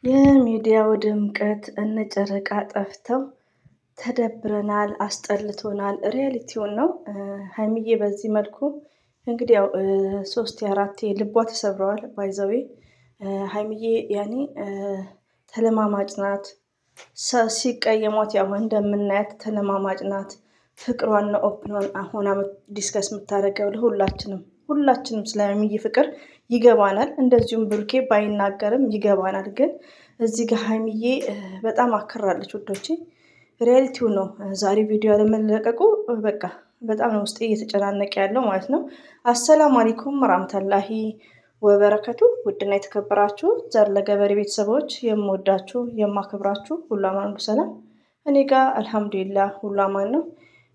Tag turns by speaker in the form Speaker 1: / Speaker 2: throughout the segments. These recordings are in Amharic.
Speaker 1: የሚዲያው ድምቀት እነ ጨረቃ ጠፍተው ተደብረናል፣ አስጠልቶናል። ሪያሊቲውን ነው። ሀይሚዬ በዚህ መልኩ እንግዲህ ያው 3 4 ልቧ ተሰብረዋል። ባይዘዌ ሀይሚዬ ያኔ ተለማማጭ ናት። ሲቀየሟት ያው እንደምናያት ተለማማጭ ናት። ፍቅሯን ነው ኦፕን ሆና ዲስከስ የምታደርገው ሁላችንም ስለ ሀይሚዬ ፍቅር ይገባናል። እንደዚሁም ብሩኬ ባይናገርም ይገባናል። ግን እዚህ ጋር ሀይሚዬ በጣም አክራለች ውዶቼ። ሪያሊቲው ነው። ዛሬ ቪዲዮ ያለመለቀቁ በቃ በጣም ነው ውስጤ እየተጨናነቀ ያለው ማለት ነው። አሰላሙ አለይኩም ወራህመቱላሂ ወበረከቱ። ውድና የተከበራችሁ ዘር ለገበሬ ቤተሰቦች የምወዳችሁ የማከብራችሁ ሁሉ አማን ሁሉ ሰላም፣ እኔ ጋር አልሐምዱሊላህ ሁሉ አማን ነው።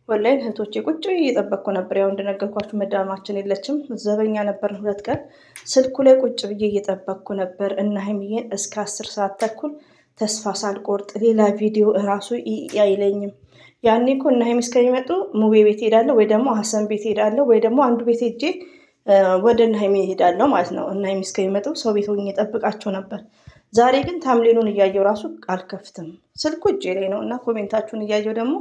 Speaker 1: ወላሂ እህቶቼ ቁጭ እየጠበቅኩ ነበር። ያው እንደነገርኳችሁ መዳማችን የለችም፣ ዘበኛ ነበር 2 ቀን። ስልኩ ላይ ቁጭ ብዬ እየጠበቅኩ ነበር እና ሀይሚዬን እስከ 10 ሰዓት ተኩል ተስፋ ሳልቆርጥ ሌላ ቪዲዮ እራሱ አይለኝም። ያኔ እኮ እና ሀይሚ እስከሚመጡ ሙቤ ቤት ሄዳለሁ ወይ ደግሞ ሀሰን ቤት ሄዳለሁ ወይ ደግሞ አንዱ ቤት ሄጄ ወደ እና ሀይሚ ሄዳለሁ ማለት ነው። እና ሀይሚ እስከሚመጡ ሰው ቤት ሆኜ እጠብቃቸው ነበር። ዛሬ ግን ታምሌኑን እያየው ራሱ አልከፍትም፣ ስልኩ እጄ ላይ ነው እና ኮሜንታችሁን እያየው ደግሞ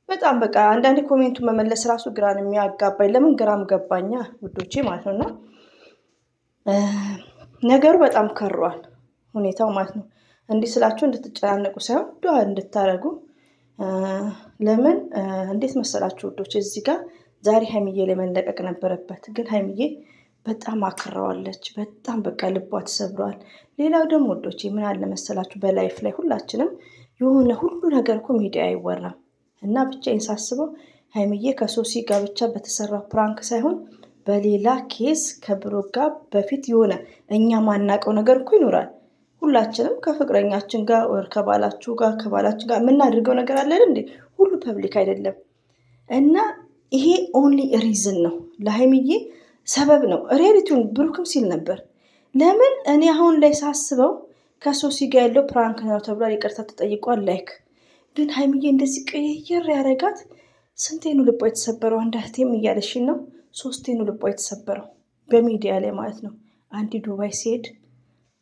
Speaker 1: በጣም በቃ አንዳንድ ኮሜንቱ መመለስ ራሱ ግራን የሚያጋባኝ ለምን ግራም ገባኛ ውዶቼ ማለት ነውና ነገሩ በጣም ከሯል ሁኔታው ማለት ነው። እንዲህ ስላችሁ እንድትጨናነቁ ሳይሆን ዱዓ እንድታረጉ። ለምን እንዴት መሰላችሁ ውዶች፣ እዚህ ጋር ዛሬ ሀይሚዬ ላይ መለቀቅ ነበረበት፣ ግን ሀይሚዬ በጣም አክራዋለች። በጣም በቃ ልቧ ተሰብሯል። ሌላው ደግሞ ውዶቼ ምን አለ መሰላችሁ፣ በላይፍ ላይ ሁላችንም የሆነ ሁሉ ነገር እኮ ሚዲያ አይወራም እና ብቻዬን ሳስበው ሀይሚዬ ከሶሲ ጋር ብቻ በተሰራው ፕራንክ ሳይሆን በሌላ ኬስ ከብሩክ ጋር በፊት የሆነ እኛ ማናቀው ነገር እኮ ይኖራል። ሁላችንም ከፍቅረኛችን ጋር ወር ከባላችሁ ጋር ከባላችን ጋር የምናደርገው ነገር አለን እንዴ? ሁሉ ፐብሊክ አይደለም። እና ይሄ ኦንሊ ሪዝን ነው ለሀይሚዬ ሰበብ ነው። ሪያሊቲውን ብሩክም ሲል ነበር። ለምን እኔ አሁን ላይ ሳስበው ከሶሲ ጋር ያለው ፕራንክ ነው ተብሏል፣ ይቅርታ ተጠይቋል። ላይክ ግን ሀይሚዬ እንደዚህ ቅይር ያደረጋት ስንቴኑ ልቧ የተሰበረው? አንዳቴም እያለሽን ነው 3ቴኑ ልቧ የተሰበረው በሚዲያ ላይ ማለት ነው። አንዲ ዱባይ ሲሄድ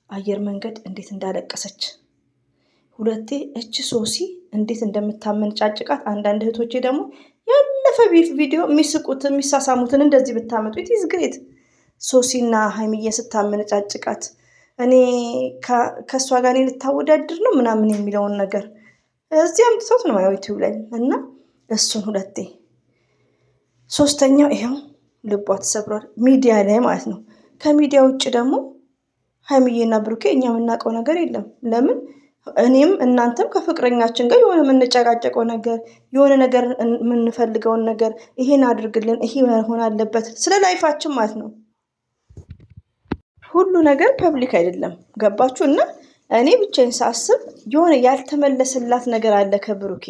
Speaker 1: አየር መንገድ እንዴት እንዳለቀሰች፣ 2ቴ እች ሶሲ እንዴት እንደምታመንጫጭቃት። አንዳንድ እህቶቼ ደግሞ ያለፈ ቪዲዮ የሚስቁት የሚሳሳሙትን እንደዚህ ብታመጡ ኢትዝ ግሬት። ሶሲና ሀይሚዬን ስታመነጫጭቃት እኔ ከእሷ ጋር እኔ ልታወዳድር ነው ምናምን የሚለውን ነገር እዚህ አምጥቶት ነው ያው ዩቲዩብ ላይ እና እሱን 2ቴ 3ኛው ይሄው ልቧ ተሰብሯል ሚዲያ ላይ ማለት ነው። ከሚዲያ ውጭ ደግሞ ሀይሚዬና ብሩኬ እኛ የምናውቀው ነገር የለም። ለምን እኔም እናንተም ከፍቅረኛችን ጋር የሆነ የምንጨቃጨቀው ነገር የሆነ ነገር የምንፈልገውን ነገር ይሄን አድርግልን ይሄ መሆን አለበት ስለ ላይፋችን ማለት ነው። ሁሉ ነገር ፐብሊክ አይደለም። ገባችሁ? እና እኔ ብቻዬን ሳስብ የሆነ ያልተመለሰላት ነገር አለ ከብሩኬ፣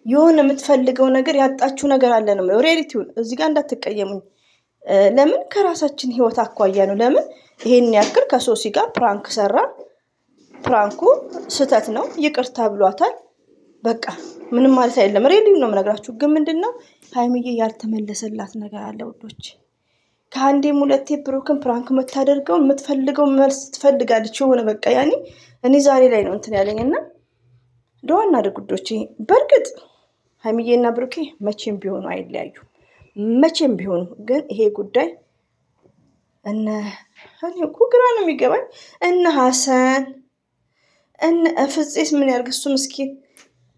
Speaker 1: የሆነ የምትፈልገው ነገር ያጣችው ነገር አለ ነው። ሪያሊቲውን እዚህ ጋር እንዳትቀየሙኝ። ለምን ከራሳችን ህይወት አኳያ ነው። ለምን ይሄን ያክል ከሶሲ ጋር ፕራንክ ሰራ፣ ፕራንኩ ስህተት ነው፣ ይቅርታ ብሏታል። በቃ ምንም ማለት አይደለም። ሪያሊቲውን ነው የምነግራችሁ። ግን ምንድነው ሀይሚዬ ያልተመለሰላት ነገር አለ ውዶች። ከአንዴም 2ቴ ብሩክን ፕራንክ የምታደርገውን የምትፈልገው መልስ ትፈልጋለች። የሆነ በቃ ያኔ እኔ ዛሬ ላይ ነው እንትን ያለኝና ዱዓ እናድርግ ውዶቼ። በእርግጥ ሀይሚዬና ብሩኬ መቼም ቢሆኑ አይለያዩ፣ መቼም ቢሆኑ። ግን ይሄ ጉዳይ እኔ እኮ ግራ ነው የሚገባኝ። እነ ሀሰን እነ ፍፄስ ምን ያርግ እሱ ምስኪን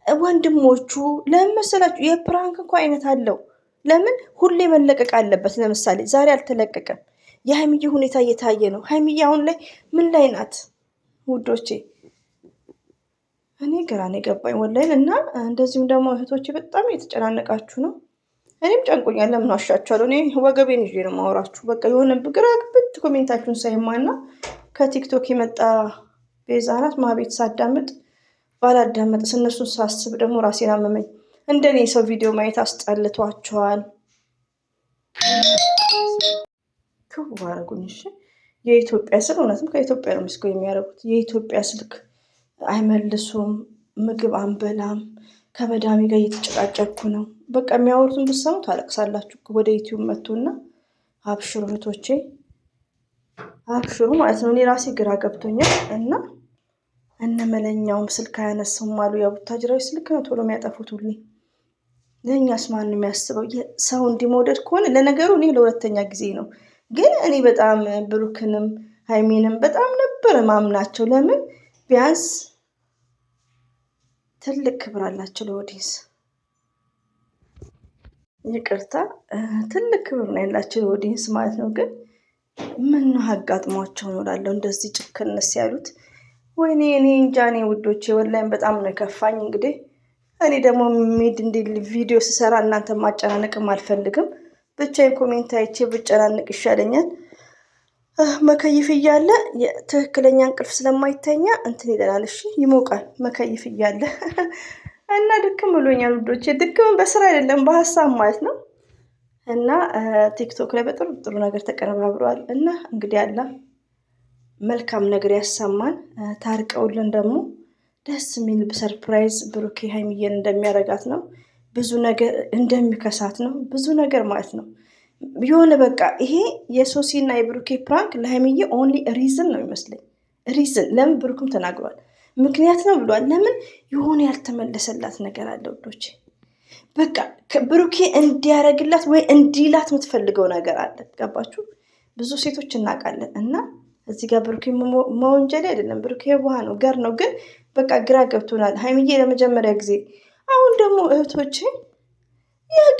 Speaker 1: ወንድሞቹ። ለምን መሰላችሁ? የፕራንክ እንኳ አይነት አለው። ለምን ሁሌ መለቀቅ አለበት? ለምሳሌ ዛሬ አልተለቀቀም። የሀይሚዬ ሁኔታ እየታየ ነው። ሀይሚዬ አሁን ላይ ምን ላይ ናት ውዶቼ? እኔ ግራ ነው የገባኝ ወላሂ። እና እንደዚሁም ደግሞ እህቶቼ በጣም የተጨናነቃችሁ ነው። እኔም ጨንቆኛል። ለምን ዋሻችኋለሁ? እኔ ወገቤን ይዤ ነው ማወራችሁ። በቃ የሆነ ግራ ግብት ኮሜንታችሁን ሳይማና ከቲክቶክ የመጣ ቤዛ ናት ማቤት ሳዳምጥ ባላዳመጥስ እነሱን ሳስብ ደግሞ ራሴን አመመኝ። እንደኔ ሰው ቪዲዮ ማየት አስጠልቷቸዋል። ክቡ ባረጉኝ። እሺ የኢትዮጵያ ስልክ እውነትም ከኢትዮጵያ ነው ምስኮ የሚያደርጉት። የኢትዮጵያ ስልክ አይመልሱም። ምግብ አንበላም። ከመዳሚ ጋር እየተጨቃጨኩ ነው። በቃ የሚያወሩትን ብትሰሙ ታለቅሳላችሁ። ወደ ዩቲዩብ መጡና አብሽሩ እህቶቼ አብሽሩ ማለት ነው። እኔ ራሴ ግራ ገብቶኛል እና እነ መለኛውም ስልክ አያነሱም አሉ። ያው ቡታጅራዊ ስልክ ነው ቶሎ የሚያጠፉት ሁሌ። ለእኛስ ማን የሚያስበው? ሰው እንዲመውደድ ከሆነ ለነገሩ እኔ ለሁለተኛ ጊዜ ነው፣ ግን እኔ በጣም ብሩክንም ሀይሚንም በጣም ነበር ማምናቸው። ለምን ቢያንስ ትልቅ ክብር አላቸው ለኦዲየንስ። ይቅርታ ትልቅ ክብር ነው ያላቸው ለኦዲየንስ ማለት ነው። ግን ምን አጋጥሟቸው ነው እላለሁ እንደዚህ ጭክንስ ያሉት? ወይኔ እኔ እንጃ። እኔ ውዶቼ ወላይም በጣም ነው የከፋኝ። እንግዲህ እኔ ደግሞ ሚድ እንዲል ቪዲዮ ስሰራ እናንተ ማጨናነቅም አልፈልግም። ብቻዬን ኮሜንት አይቼ ብጨናነቅ ይሻለኛል። መከይፍ እያለ ትክክለኛ እንቅልፍ ስለማይተኛ እንትን ይለናል። እሺ ይሞቃል መከይፍ እያለ እና ድክም ብሎኛል ውዶቼ። ድክም በስራ አይደለም በሀሳብ ማለት ነው። እና ቲክቶክ ላይ በጥሩ ጥሩ ነገር ተቀነባብረዋል። እና እንግዲህ አላ መልካም ነገር ያሰማን። ታርቀውልን ደግሞ ደስ የሚል ሰርፕራይዝ ብሩኬ ሀይሚዬን እንደሚያረጋት ነው። ብዙ ነገር እንደሚከሳት ነው። ብዙ ነገር ማለት ነው። የሆነ በቃ ይሄ የሶሲና የብሩኬ ፕራንክ ለሀይሚዬ ኦንሊ ሪዝን ነው ይመስለኝ። ሪዝን ለምን ብሩክም ተናግሯል። ምክንያት ነው ብሏል። ለምን የሆነ ያልተመለሰላት ነገር አለ ውዶች። በቃ ብሩኬ እንዲያረግላት ወይ እንዲላት የምትፈልገው ነገር አለ። ገባችሁ? ብዙ ሴቶች እናውቃለን። እና እዚህ ጋር ብሩኬ መወንጀል አይደለም። ብሩኬ የዋህ ነው፣ ገር ነው። ግን በቃ ግራ ገብቶናል። ሀይሚዬ ለመጀመሪያ ጊዜ። አሁን ደግሞ እህቶቼ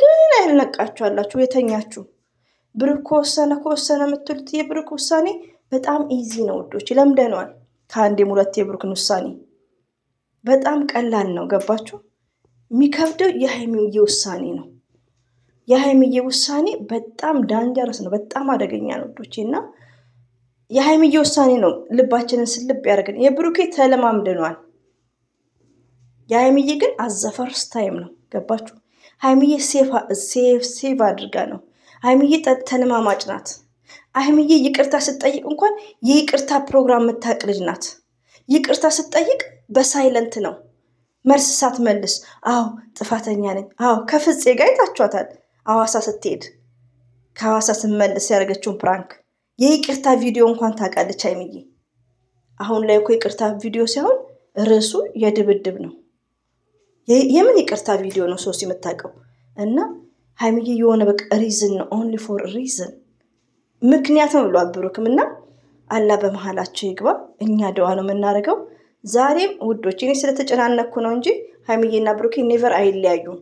Speaker 1: ግን አይነቃችኋላችሁ የተኛችሁ። ብሩክ ከወሰነ የምትሉት የብሩክ ውሳኔ በጣም ኢዚ ነው ውዶች፣ ለምደነዋል። ከአንዴም ሁለቴ የብሩክን ውሳኔ በጣም ቀላል ነው። ገባችሁ? የሚከብደው የሀይሚዬ ውሳኔ ነው። የሀይሚዬ ውሳኔ በጣም ዳንጀረስ ነው፣ በጣም አደገኛ ነው ውዶቼ። እና የሀይሚዬ ውሳኔ ነው ልባችንን ስልብ ያደርገን። የብሩኬ ተለማምደኗል። የሀይሚዬ ግን አዘፈርስ ታይም ነው። ገባችሁ? ሀይሚዬ ሴቭ አድርጋ ነው። ሀይሚዬ ተለማማጭ ናት። ሀይሚዬ ይቅርታ ስትጠይቅ እንኳን የይቅርታ ፕሮግራም የምታውቅ ልጅ ናት። ይቅርታ ስትጠይቅ በሳይለንት ነው መልስ ሳትመልስ። አዎ ጥፋተኛ ነኝ፣ አዎ ከፍፄ ጋር አይታችኋታል። ሐዋሳ ስትሄድ ከሐዋሳ ስትመልስ ያደረገችውን ፕራንክ የይቅርታ ቪዲዮ እንኳን ታውቃለች ሀይሚዬ። አሁን ላይ እኮ ይቅርታ ቪዲዮ ሳይሆን ርዕሱ የድብድብ ነው። የምን ይቅርታ ቪዲዮ ነው ሶስት የምታውቀው? እና ሀይሚዬ የሆነ በቃ ሪዝን ነው፣ ኦንሊ ፎር ሪዝን ምክንያት ነው ብሏል ብሩክም። እና አላ በመሀላቸው ይግባ። እኛ ደዋ ነው የምናደርገው። ዛሬም ውዶች እኔ ስለተጨናነኩ ነው እንጂ ሀይሚዬና ብሩኬ ኔቨር አይለያዩም።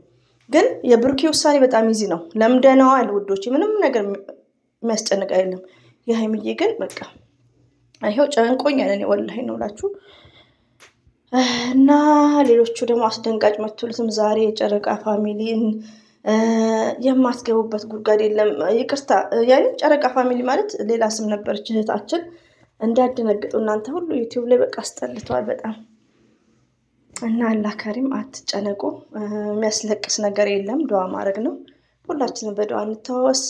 Speaker 1: ግን የብሩኬ ውሳኔ በጣም ይዚ ነው፣ ለምደነዋል ውዶች። ምንም ነገር የሚያስጨንቅ አይደለም። የሀይሚዬ ግን በቃ ይኸው ጨንቆኛል እኔ ወላሂ ነው እላችሁ። እና ሌሎቹ ደግሞ አስደንጋጭ መትሉትም ዛሬ የጨረቃ ፋሚሊን የማትገቡበት ጉድጓድ የለም። ይቅርታ ያኔ ጨረቃ ፋሚሊ ማለት ሌላ ስም ነበረች እህታችን። እንዳደነግጡ እናንተ ሁሉ ዩቲዩብ ላይ በቃ አስጠልተዋል በጣም። እና አላህ ከሪም አትጨነቁ። የሚያስለቅስ ነገር የለም። ዱዓ ማድረግ ነው። ሁላችንም በዱዓ እንተዋወስ።